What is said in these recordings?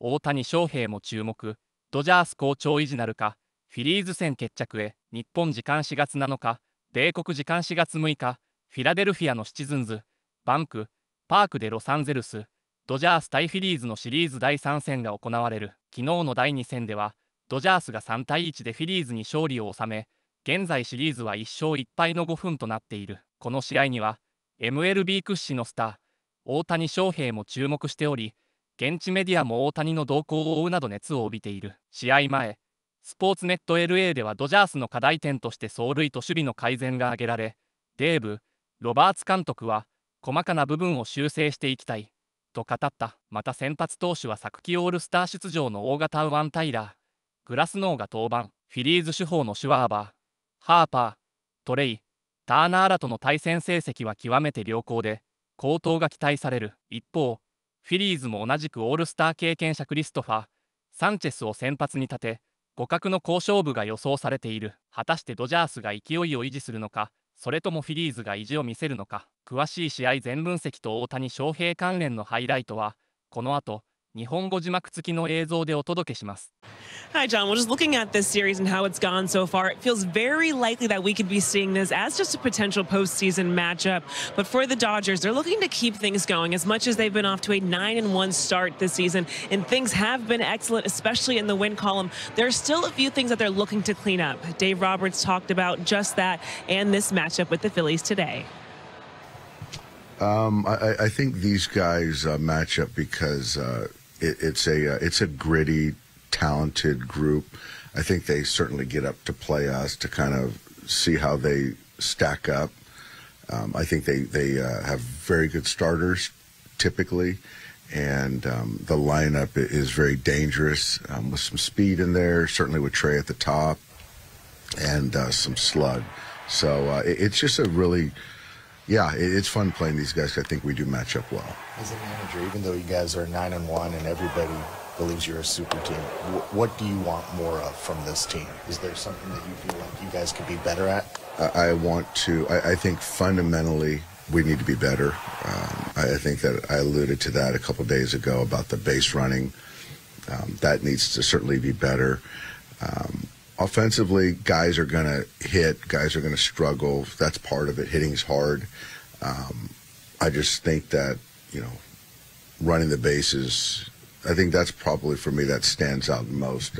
大谷翔平も注目。ドジャース好調維持なるか。フィリーズ戦決着へ。日本時間4月7日、米国時間4月6日、フィラデルフィアのシチズンズ、バンク、パークでロサンゼルス、ドジャース対フィリーズのシリーズ第3戦が行われる。昨日の第2戦では、ドジャースが3対1でフィリーズに勝利を収め、現在シリーズは1勝1敗の5分となっている。この試合には、Mlb屈指のスター、大谷翔平も注目しており、現地メディアも大谷の動向を追うなど熱を帯びている。試合前、スポーツネット LA ではドジャースの課題点として走塁と守備の改善が挙げられ、デーブ・ロバーツ監督は、細かな部分を修正していきたい、と語った。また先発投手は昨季オールスター出場の大型右腕タイラー、グラスノーが登板。フィリーズ主砲のシュワーバー、ハーパー、トレイ、ターナーらとの対戦成績は極めて良好で、好投が期待される。一方、フィリーズも同じくオールスター経験者クリストファー・サンチェスを先発に立て、互角の好勝負が予想されている。果たしてドジャースが勢いを維持するのか、それともフィリーズが意地を見せるのか。詳しい試合全分析と大谷翔平関連のハイライトは、この後、日本語字幕付きの映像でお届けします。Hi, John. Well, just looking at this series and how it's gone so far, it feels very likely that we could be seeing this as just a potential postseason matchup. But for the Dodgers, they're looking to keep things going as much as they've been off to a 9-1 start this season. And things have been excellent, especially in the win column. There are still a few things that they're looking to clean up. Dave Roberts talked about just that and this matchup with the Phillies today. I think these guys match up because it's a gritty, talented group. I think they certainly get up to play us to kind of see how they stack up. I think they have very good starters typically, and the lineup is very dangerous with some speed in there, certainly with Trey at the top, and some slug. So it's just a really, yeah, it's fun playing these guys. I think we do match up well. As a manager, even though you guys are 9-1 and everybody believes you're a super team, what do you want more of from this team? Is there something that you feel like you guys could be better at? I think fundamentally we need to be better. I think that I alluded to that a couple of days ago about the base running. That needs to certainly be better. Offensively, guys are going to hit, guys are going to struggle. That's part of it. Hitting's hard. I just think that, running the bases, I think that's probably for me that stands out most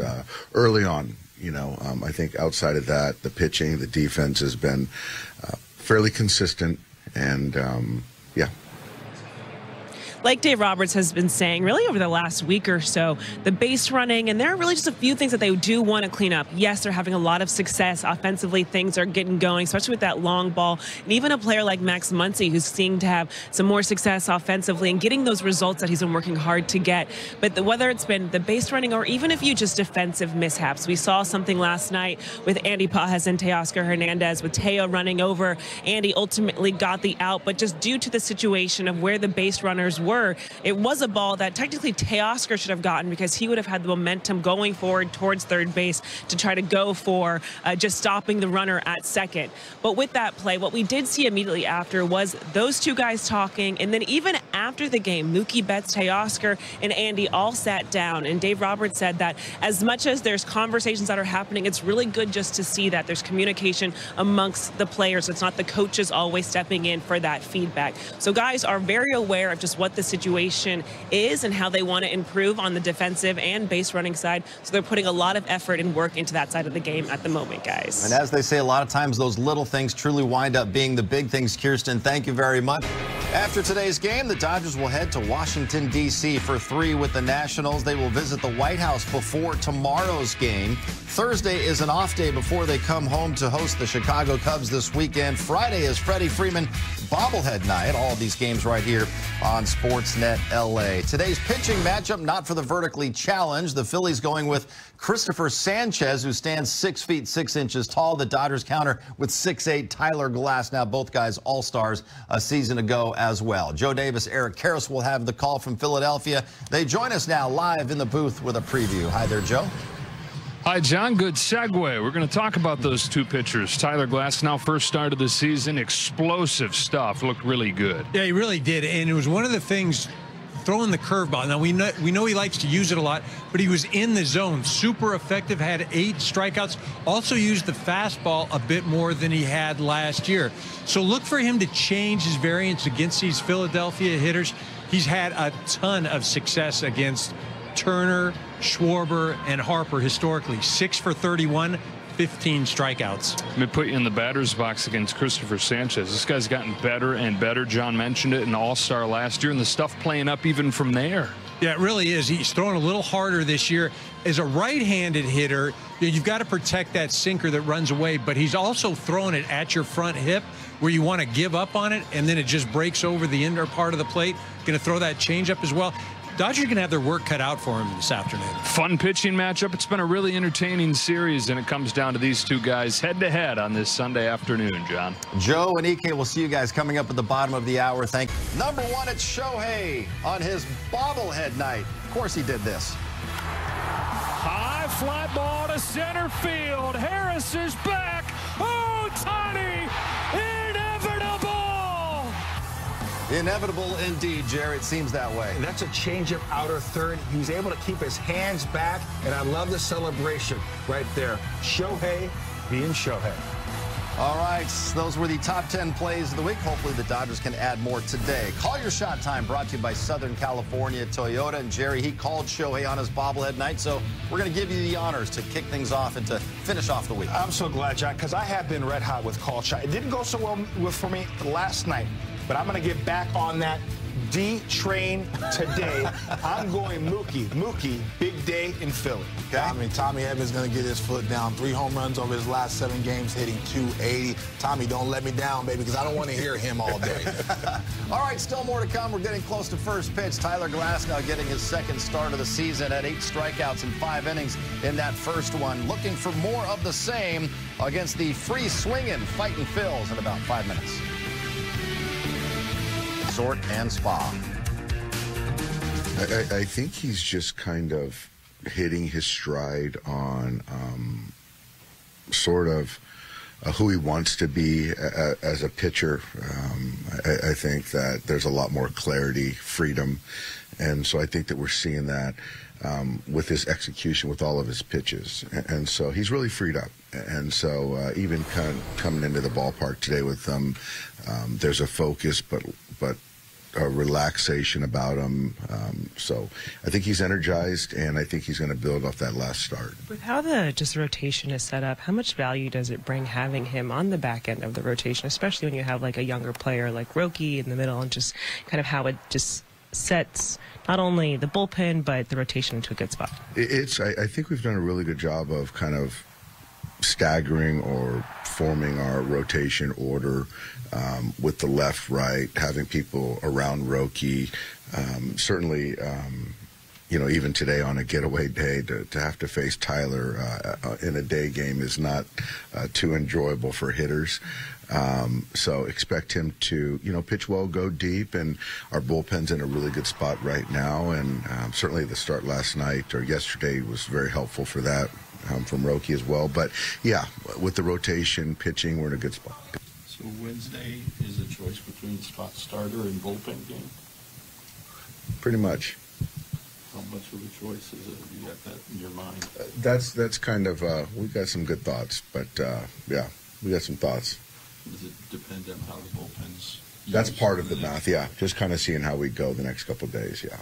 early on. I think outside of that, the pitching, the defense has been fairly consistent, and yeah. Like Dave Roberts has been saying really over the last week or so, the base running, and there are really just a few things that they do want to clean up. Yes, they're having a lot of success. Offensively, things are getting going, especially with that long ball. And even a player like Max Muncy, who's seeing to have some more success offensively and getting those results that he's been working hard to get. But whether it's been the base running or even a few just defensive mishaps. We saw something last night with Andy Pages and Teoscar Hernandez, with Teo running over. Andy ultimately got the out, but just due to the situation of where the base runners were, it was a ball that technically Teoscar should have gotten because he would have had the momentum going forward towards third base to try to go for just stopping the runner at second. But with that play, what we did see immediately after was those two guys talking, and then even after the game, Mookie Betts, Teoscar, and Andy all sat down, and Dave Roberts said that as much as there's conversations that are happening, it's really good just to see that there's communication amongst the players. It's not the coaches always stepping in for that feedback. So guys are very aware of just what the situation is and how they want to improve on the defensive and base running side. So they're putting a lot of effort and work into that side of the game at the moment, guys. And as they say, a lot of times those little things truly wind up being the big things. Kirsten, thank you very much. After today's game, the Dodgers will head to Washington, D.C. for 3 with the Nationals. They will visit the White House before tomorrow's game. Thursday is an off day before they come home to host the Chicago Cubs this weekend. Friday is Freddie Freeman bobblehead night. All of these games right here on Sportsnet LA. Today's pitching matchup, not for the vertically challenged. The Phillies going with Christopher Sanchez, who stands 6 feet 6 inches tall. The Dodgers counter with 6'8" Tyler Glass. Now both guys all-stars a season ago as well. Joe Davis, Eric Karros will have the call from Philadelphia. They join us now live in the booth with a preview. Hi there, Joe. Hi, John. Good segue. We're going to talk about those two pitchers. Tyler Glass, now first start of the season. Explosive stuff. Looked really good. Yeah, he really did. And it was one of the things throwing the curveball. Now, we know he likes to use it a lot, but he was in the zone. Super effective, had 8 strikeouts. Also used the fastball a bit more than he had last year. So look for him to change his variance against these Philadelphia hitters. He's had a ton of success against Turner, Schwarber, and Harper historically. 6 for 31. 15 strikeouts. Let me put you in the batter's box against Christopher Sanchez. This guy's gotten better and better. John mentioned it, an all-star last year, and the stuff playing up even from there. Yeah, it really is. He's throwing a little harder this year. As a right-handed hitter, you've got to protect that sinker that runs away, but he's also throwing it at your front hip where you want to give up on it, and then it just breaks over the inner part of the plate. Going to throw that changeup as well. Dodgers are going to have their work cut out for him this afternoon. Fun pitching matchup. It's been a really entertaining series, and it comes down to these two guys head-to-head on this Sunday afternoon, John. Joe and EK will see you guys coming up at the bottom of the hour. Thank you. Number 1, it's Shohei on his bobblehead night. Of course he did this. High fly ball to center field. Harris is back. Oh, Tony! Inevitable indeed, Jerry. It seems that way. That's a changeup outer third. He was able to keep his hands back, and I love the celebration right there. Shohei being Shohei. All right, those were the top 10 plays of the week. Hopefully the Dodgers can add more today. Call Your Shot Time brought to you by Southern California Toyota. And Jerry, he called Shohei on his bobblehead night, so we're going to give you the honors to kick things off and to finish off the week. I'm so glad, John, because I have been red hot with call shot. It didn't go so well for me last night, but I'm going to get back on that D train today. I'm going Mookie. Mookie, big day in Philly. Okay. Tommy Evans going to get his foot down. 3 home runs over his last 7 games, hitting .280. Tommy, don't let me down, baby, because I don't want to hear him all day. All right, still more to come. We're getting close to first pitch. Tyler Glasnow getting his 2nd start of the season at 8 strikeouts in 5 innings in that first one. Looking for more of the same against the free-swinging Fightin' Phils in about 5 minutes. Resort and Spa. I think he's just kind of hitting his stride on sort of who he wants to be as a pitcher. I think that there's a lot more clarity, freedom, and so I think that we're seeing that with his execution, with all of his pitches, and so he's really freed up. And so even kind of coming into the ballpark today with them, there's a focus, but a relaxation about him. So I think he's energized, and I think he's going to build off that last start. With how the rotation is set up, how much value does it bring having him on the back end of the rotation, especially when you have like a younger player like Roki in the middle, and just kind of how it just sets not only the bullpen but the rotation into a good spot? I think we've done a really good job of kind of staggering or forming our rotation order with the left, right, having people around Roki. Certainly, you know, even today on a getaway day, to have to face Tyler in a day game is not too enjoyable for hitters. So expect him to, you know, pitch well, go deep, and our bullpen's in a really good spot right now. And certainly the start last night or yesterday was very helpful for that from Roki as well. But yeah, with the rotation pitching, we're in a good spot. So Wednesday is a choice between spot starter and bullpen game? Pretty much. How much of a choice is it? You got that in your mind? That's kind of, we've got some good thoughts, but yeah, we got some thoughts. Does it depend on how the bullpen's That's part of the math, yeah. Just kind of seeing how we go the next couple of days, yeah.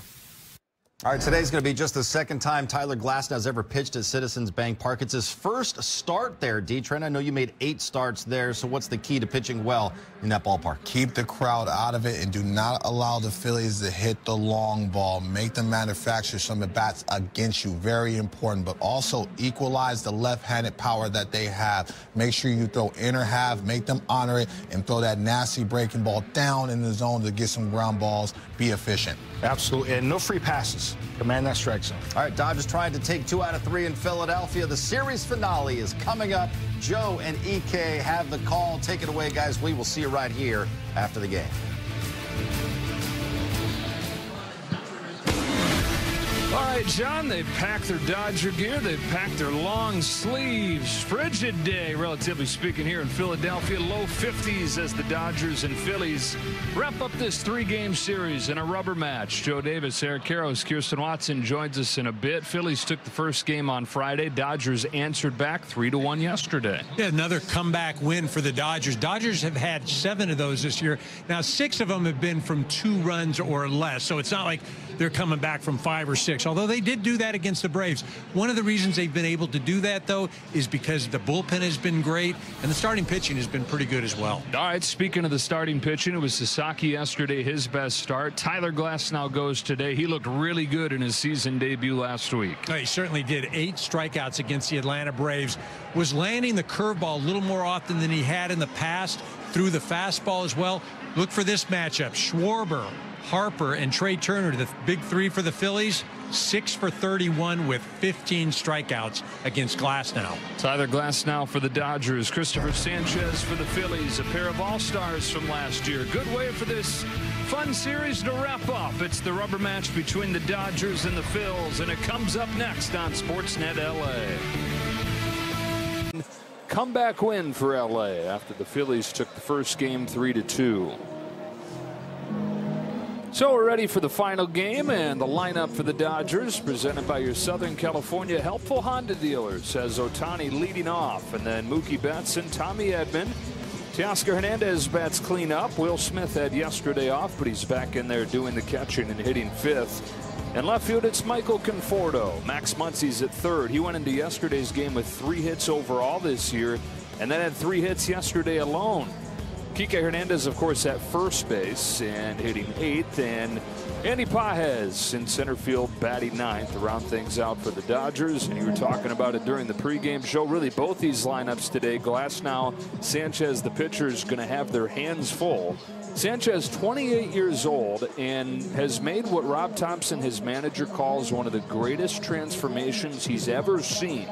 All right, today's going to be just the 2nd time Tyler Glasnow's ever pitched at Citizens Bank Park. It's his first start there, D-Trent. I know you made 8 starts there, so what's the key to pitching well in that ballpark? Keep the crowd out of it and do not allow the Phillies to hit the long ball. Make them manufacture some at-bats against you. Very important, but also equalize the left-handed power that they have. Make sure you throw inner half, make them honor it, and throw that nasty breaking ball down in the zone to get some ground balls. Be efficient. Absolutely, and no free passes. Command that strike zone. All right, Dodgers trying to take 2 out of 3 in Philadelphia. The series finale is coming up. Joe and EK have the call. Take it away, guys. We will see you right here after the game. All right, John, they packed their Dodger gear. They packed their long sleeves. Frigid day, relatively speaking, here in Philadelphia. Low 50s as the Dodgers and Phillies wrap up this 3-game series in a rubber match. Joe Davis, Eric Karros, Kirsten Watson joins us in a bit. Phillies took the first game on Friday. Dodgers answered back 3-1 yesterday. Yeah, another comeback win for the Dodgers. Dodgers have had 7 of those this year. Now, 6 of them have been from 2 runs or less, so it's not like they're coming back from 5 or 6, although they did do that against the Braves. One of the reasons they've been able to do that, though, is because the bullpen has been great and the starting pitching has been pretty good as well. All right, speaking of the starting pitching, it was Sasaki yesterday, his best start. Tyler Glasnow goes today. He looked really good in his season debut last week. Oh, he certainly did. 8 strikeouts against the Atlanta Braves. Was landing the curveball a little more often than he had in the past, through the fastball as well. Look for this matchup. Schwarber, Harper, and Trey Turner, the big 3 for the Phillies. 6 for 31 with 15 strikeouts against Glasnow. Tyler Glasnow for the Dodgers. Christopher Sanchez for the Phillies. A pair of all-stars from last year. Good way for this fun series to wrap up. It's the rubber match between the Dodgers and the Phils, and it comes up next on Sportsnet LA. Comeback win for LA after the Phillies took the first game 3-2. So we're ready for the final game, and the lineup for the Dodgers, presented by your Southern California helpful Honda dealers, has Ohtani leading off, and then Mookie Betts and Tommy Edman. Teoscar Hernandez bats clean up. Will Smith had yesterday off, but he's back in there doing the catching and hitting 5th. And left field, it's Michael Conforto. Max Muncy's at 3rd. He went into yesterday's game with 3 hits overall this year, and then had 3 hits yesterday alone. Kike Hernandez, of course, at first base and hitting 8th, and Andy Pages in center field batting 9th to round things out for the Dodgers. And you were talking about it during the pregame show. Really, both these lineups today, Glasnow, Sanchez, the pitcher, is going to have their hands full. Sanchez, 28 years old, and has made what Rob Thompson, his manager, calls one of the greatest transformations he's ever seen.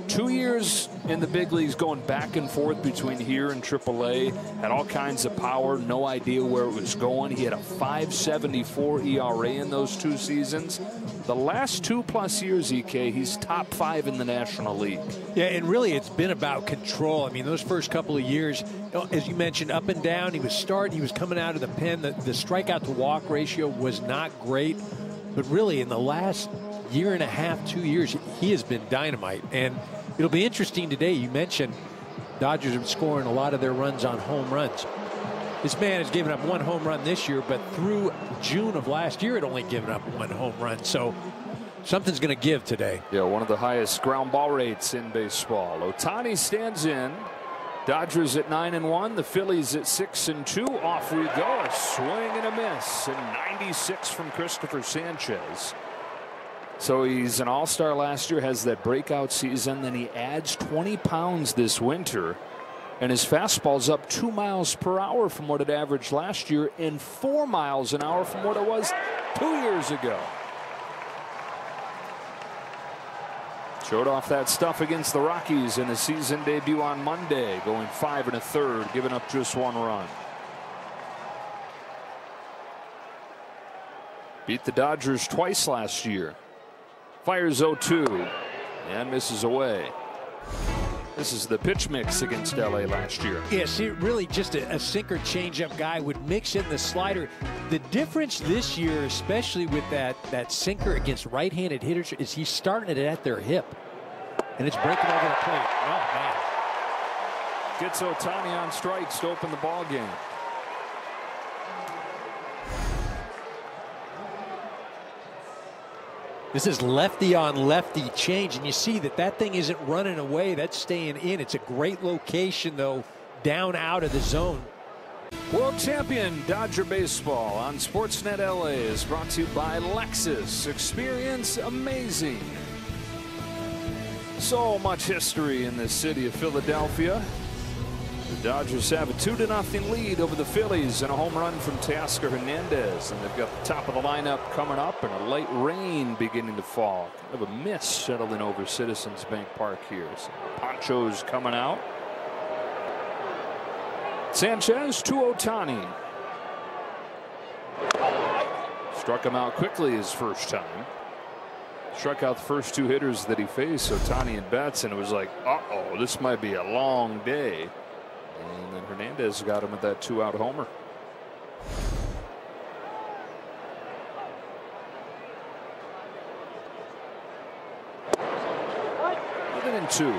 2 years in the big leagues, going back and forth between here and AAA. Had all kinds of power, no idea where it was going. He had a 5.74 ERA in those 2 seasons. The last 2+ years, EK, he's top 5 in the National League. Yeah, and really it's been about control. I mean, those first couple of years, as you mentioned, up and down. He was starting, he was coming out of the pen. The strikeout to walk ratio was not great. But really, in the last year and a half, 2 years, he has been dynamite. And it'll be interesting today. You mentioned Dodgers are scoring a lot of their runs on home runs. This man has given up 1 home run this year, but through June of last year, it only given up 1 home run. So something's going to give today. Yeah, one of the highest ground ball rates in baseball. Ohtani stands in. Dodgers at 9-1. The Phillies at 6-2. Off we go. A swing and a miss. And 96 from Christopher Sanchez. So he's an all-star last year, has that breakout season, then he adds 20 pounds this winter, and his fastball's up 2 miles per hour from what it averaged last year and 4 miles an hour from what it was 2 years ago. Showed off that stuff against the Rockies in his season debut on Monday, going 5 1/3, giving up just 1 run. Beat the Dodgers twice last year. Fires 0-2 and misses away. This is the pitch mix against LA last year. Yeah, see, really just a sinker changeup guy would mix in the slider. The difference this year, especially with that sinker against right-handed hitters, is he's starting it at their hip. And it's breaking over the plate. Oh, man. Gets Ohtani on strikes to open the ball game. This is lefty on lefty change, and you see that thing isn't running away. That's staying in. It's a great location, though, down out of the zone. World Champion Dodger Baseball on Sportsnet LA is brought to you by Lexus. Experience amazing. So much history in this city of Philadelphia. The Dodgers have a 2-0 lead over the Phillies and a home run from Teoscar Hernandez. And they've got the top of the lineup coming up and a light rain beginning to fall. Kind of a mist settling over Citizens Bank Park here. So ponchos coming out. Sanchez to Ohtani. Struck him out quickly his first time. struck out the first two hitters that he faced, Ohtani and Betts, and it was like, uh-oh, this might be a long day. And then Hernandez got him with that 2-out homer. And 2.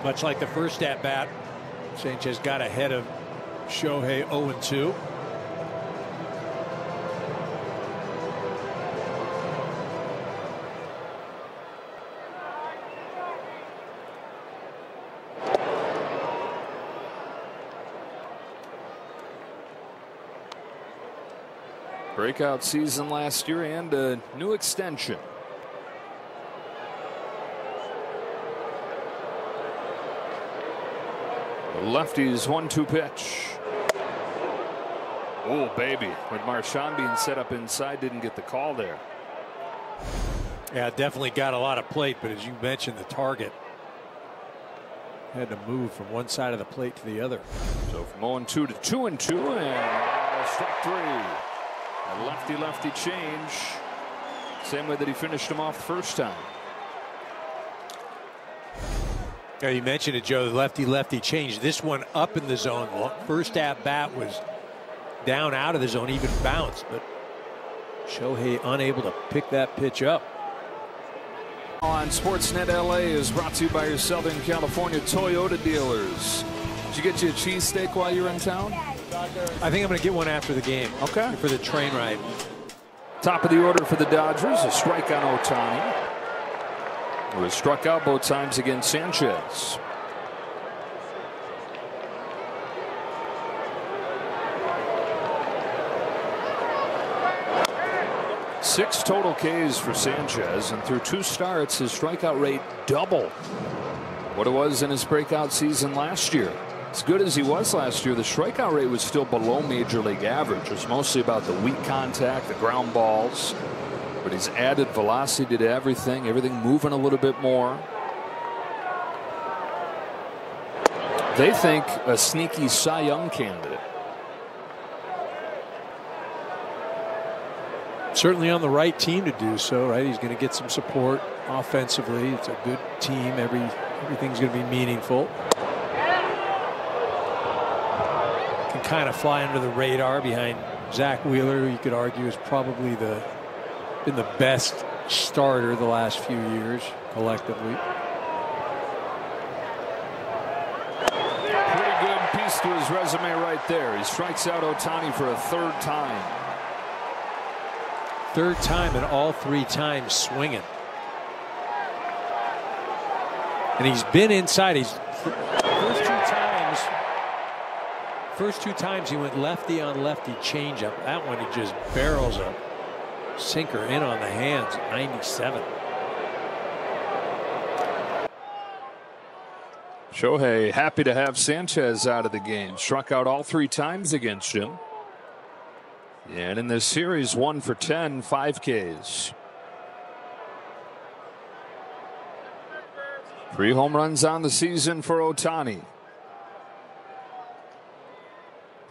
Much like the first at bat, Sanchez got ahead of Shohei 0-2. Breakout season last year and a new extension. The lefty's 1-2 pitch. Oh, baby. With Marchand being set up inside, didn't get the call there. Yeah, definitely got a lot of plate, but as you mentioned, the target had to move from one side of the plate to the other. So from 0-2 to 2-2, and strike 3. A lefty-lefty change. Same way that he finished him off the first time. Yeah, you mentioned it, Joe, the lefty-lefty change. This one up in the zone. First at bat was down out of the zone, even bounced, but Shohei unable to pick that pitch up. On Sportsnet LA is brought to you by your Southern California Toyota dealers. Did you get you a cheesesteak while you were in town? I think I'm going to get one after the game. Okay. For the train ride. Top of the order for the Dodgers, a strike on Ohtani, who was struck out both times against Sanchez. Six total Ks for Sanchez, and through 2 starts, his strikeout rate double what it was in his breakout season last year. As good as he was last year, the strikeout rate was still below major league average. It was mostly about the weak contact, the ground balls, but he's added velocity to everything moving a little bit more. They think a sneaky Cy Young candidate. Certainly on the right team to do so, right? He's going to get some support offensively. It's a good team. Everything's going to be meaningful. Can kind of fly under the radar behind Zach Wheeler, who you could argue is probably been the best starter the last few years collectively. Pretty good piece to his resume right there. He strikes out Ohtani for a 3rd time. 3rd time, and all 3 times swinging. And he's been inside. He's first two times he went lefty on lefty changeup. That one he just barrels a sinker in on the hands at 97. Shohei happy to have Sanchez out of the game. Struck out all 3 times against him. And in this series, 1 for 10, 5 Ks. 3 home runs on the season for Ohtani.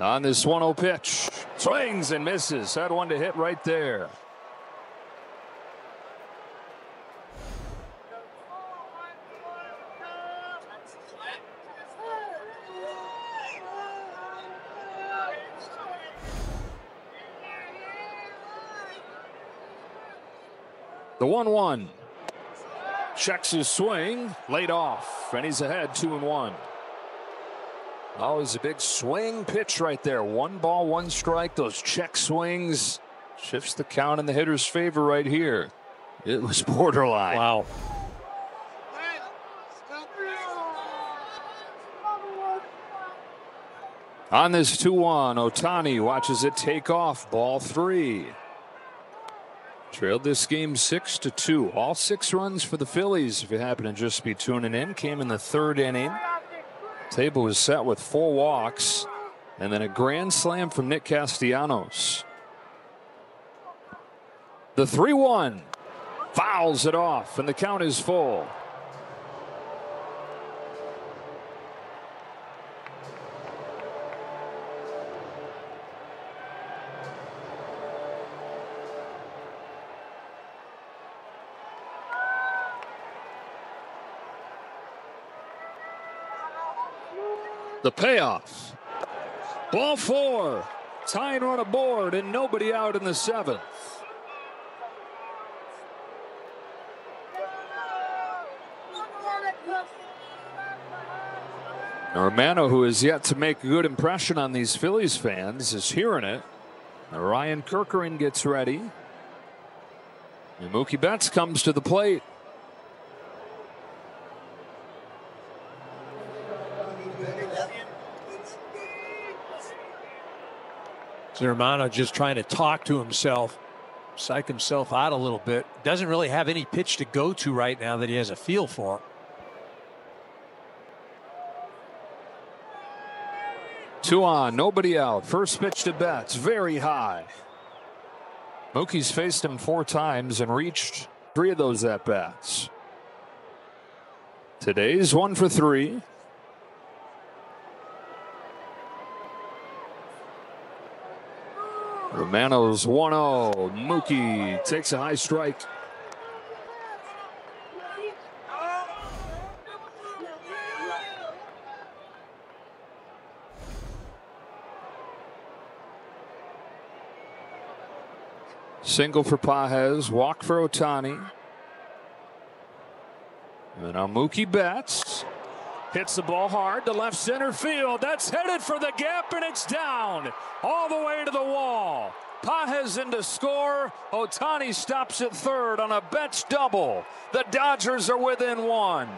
On this 1-0 pitch, swings and misses. Had one to hit right there. The 1-1. Checks his swing, laid off, and he's ahead 2-1. Always a big swing pitch right there. 1 ball, 1 strike. Those check swings shifts the count in the hitter's favor right here. It was borderline. Wow. On this 2-1, Ohtani watches it take off. Ball 3. Trailed this game 6-2. All 6 runs for the Phillies, if you happen to just be tuning in, came in the 3rd inning. Table was set with 4 walks and then a grand slam from Nick Castellanos. The 3-1 fouls it off, and the count is full. The payoff. Ball 4. Tying run aboard and nobody out in the 7th. Romano, who has yet to make a good impression on these Phillies fans, is hearing it. Now Ryan Kerkering gets ready. And Mookie Betts comes to the plate. Romano just trying to talk to himself, psych himself out a little bit. Doesn't really have any pitch to go to right now that he has a feel for. 2 on, nobody out. First pitch to Betts, very high. Mookie's faced him 4 times and reached 3 of those at-bats. Today's 1 for 3. Romano's 1-0. Mookie takes a high strike. Single for Pages, walk for Ohtani. And now Mookie Betts hits the ball hard to left center field. That's headed for the gap, and it's down all the way to the wall. Pages in to score. Ohtani stops at third on a Betts double. The Dodgers are within 1.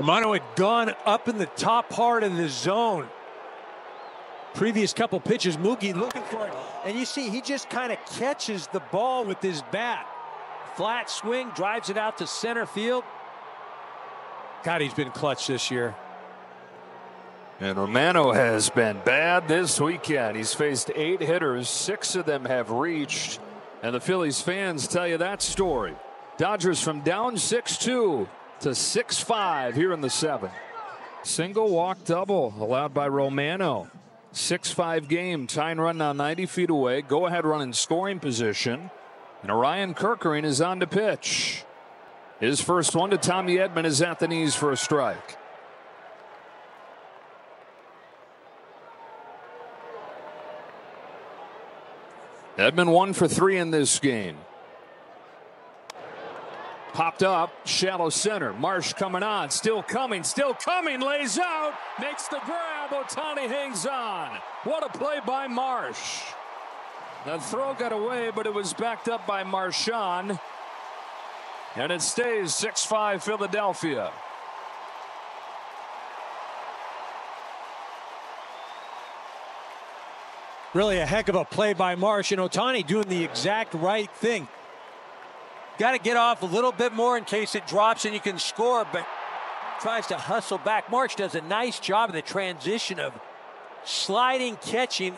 Romano had gone up in the top part of the zone. Previous couple pitches, Mookie looking for it. And you see, he just kind of catches the ball with his bat. Flat swing, drives it out to center field. God, he's been clutch this year. And Romano has been bad this weekend. He's faced 8 hitters. 6 of them have reached. And the Phillies fans tell you that story. Dodgers from down 6-2 to 6-5 here in the 7th. Single, walk, double allowed by Romano. 6-5 game. Tying run now 90 feet away. Go ahead run in scoring position. And Ryan Kerkering is on to pitch. His first one to Tommy Edman is at the knees for a strike. Edman 1 for 3 in this game. Popped up, shallow center. Marsh coming on, still coming, lays out, makes the grab. Ohtani hangs on. What a play by Marsh. The throw got away, but it was backed up by Marchand. And it stays 6-5 Philadelphia. Really a heck of a play by Marsh, and Ohtani doing the exact right thing. Got to get off a little bit more in case it drops and you can score, but tries to hustle back. Marsh does a nice job in the transition of sliding, catching.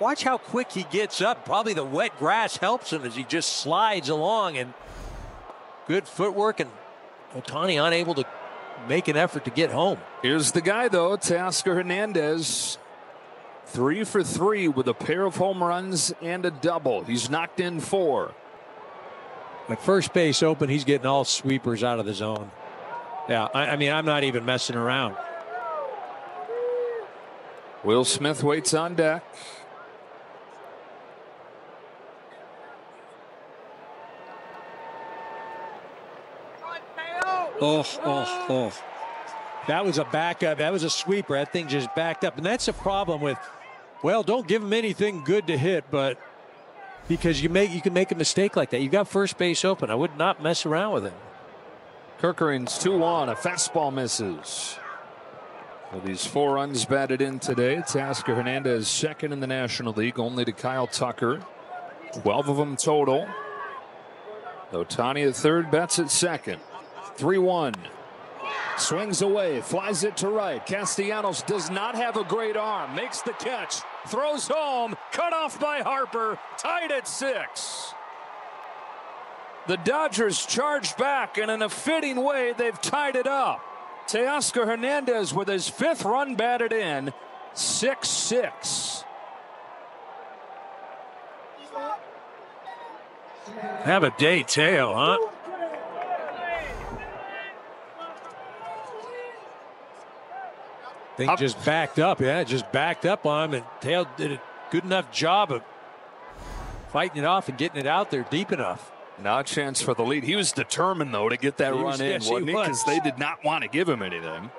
Watch how quick he gets up. Probably the wet grass helps him as he just slides along, and good footwork, and Ohtani unable to make an effort to get home. Here's the guy, though, Teoscar Hernandez. 3 for 3 with a pair of home runs and a double. He's knocked in 4. At first base open, he's getting all sweepers out of the zone. Yeah, I mean, I'm not even messing around. Will Smith waits on deck. Oh. That was a backup. That was a sweeper. That thing just backed up. And that's a problem with, well, don't give him anything good to hit, but because you can make a mistake like that. You got first base open. I would not mess around with him. Kerkering's 2-1. A fastball misses. So these 4 runs batted in today. Teoscar Hernandez second in the National League, only to Kyle Tucker. 12 of them total. Ohtani at third, Betts at second. 3-1. Swings away, flies it to right. Castellanos does not have a great arm. Makes the catch, throws home, cut off by Harper, tied at 6. The Dodgers charge back, and in a fitting way, they've tied it up. Teoscar Hernandez with his 5th run batted in. 6-6. Have a day, Teo, huh? Thing just backed up, just backed up on him, and Teo did a good enough job of fighting it off and getting it out there deep enough. Now a chance for the lead. He was determined, though, to get that run in, wasn't he? Because they did not want to give him anything.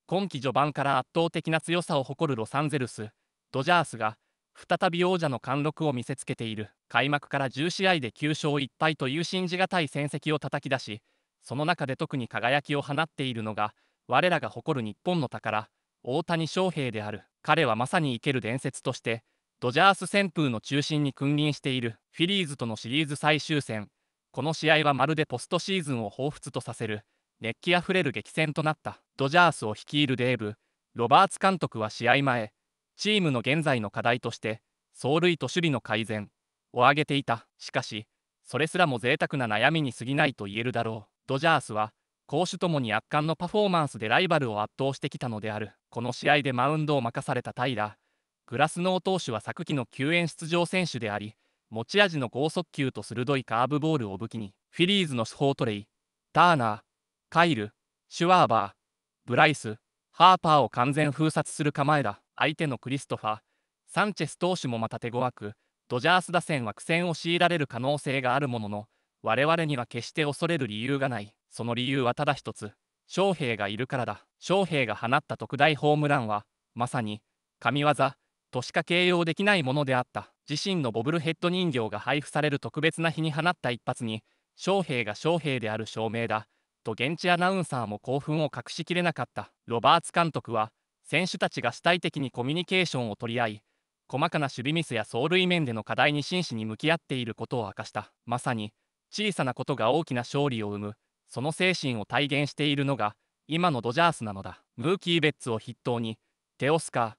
今季序盤から圧倒的な強さを誇るロサンゼルス・ドジャースが再び王者の貫禄を見せつけている。開幕から10試合で9勝1敗という信じがたい戦績を叩き出し、その中で特に輝きを放っているのが我らが誇る日本の宝、大谷翔平である。彼はまさに生ける伝説としてドジャース旋風の中心に君臨している。フィリーズとのシリーズ最終戦、この試合はまるでポストシーズンを彷彿とさせる熱気あふれる激戦となった。ドジャースを率いるデーブ・ロバーツ監督は試合前、チームの現在の課題として走塁と守備の改善を挙げていた。しかしそれすらも贅沢な悩みに過ぎないと言えるだろう。ドジャースは攻守ともに圧巻のパフォーマンスでライバルを圧倒してきたのである。この試合でマウンドを任されたタイラー・グラスノー投手は昨季の救援出場選手であり、持ち味の剛速球と鋭いカーブボールを武器にフィリーズの主砲トレイ・ターナー、カイル・シュワーバー、ブライス・ハーパーを完全封殺する構えだ。相手のクリストファー・サンチェス投手もまた手強く、ドジャース打線は苦戦を強いられる可能性があるものの、我々には決して恐れる理由がない。その理由はただ一つ、翔平がいるからだ。翔平が放った特大ホームランはまさに神業としか形容できないものであった。自身のボブルヘッド人形が配布される特別な日に放った一発に、翔平が翔平である証明だと現地アナウンサーも興奮を隠しきれなかった。ロバーツ監督は選手たちが主体的にコミュニケーションを取り合い、細かな守備ミスや走塁面での課題に真摯に向き合っていることを明かした。まさに小さなことが大きな勝利を生む、その精神を体現しているのが今のドジャースなのだ。ムーキー・ベッツを筆頭にテオスカー、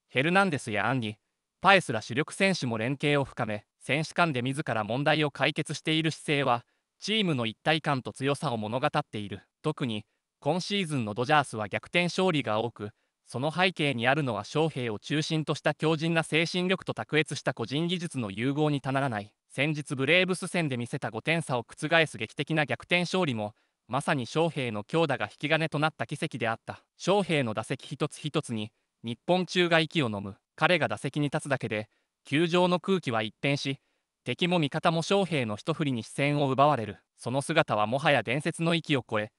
ヘルナンデスやアンリ・パエスら主力選手も連携を深め、選手間で自ら問題を解決している姿勢はチームの一体感と強さを物語っている。特に今シーズンのドジャースは逆転勝利が多く、その背景にあるのは翔平を中心とした強靭な精神力と卓越した個人技術の融合にたならない。先日ブレーブス戦で見せた5点差を覆す劇的な逆転勝利もまさに翔平の強打が引き金となった奇跡であった。翔平の打席一つ一つに日本中が息を飲む。彼が打席に立つだけで球場の空気は一変し、敵も味方も翔平の一振りに視線を奪われる。その姿はもはや伝説の域を超え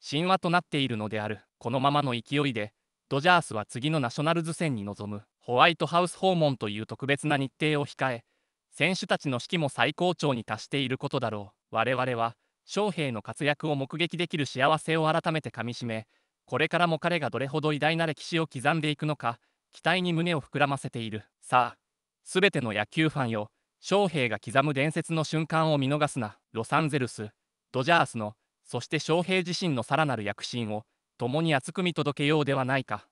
神話となっているのである。このままの勢いでドジャースは次のナショナルズ戦に臨む。ホワイトハウス訪問という特別な日程を控え、選手たちの士気も最高潮に達していることだろう。我々は翔平の活躍を目撃できる幸せを改めてかみしめ、これからも彼がどれほど偉大な歴史を刻んでいくのか期待に胸を膨らませている。さあすべての野球ファンよ、翔平が刻む伝説の瞬間を見逃すな。ロサンゼルス・ドジャースの、そして翔平自身のさらなる躍進を共に熱く見届けようではないか。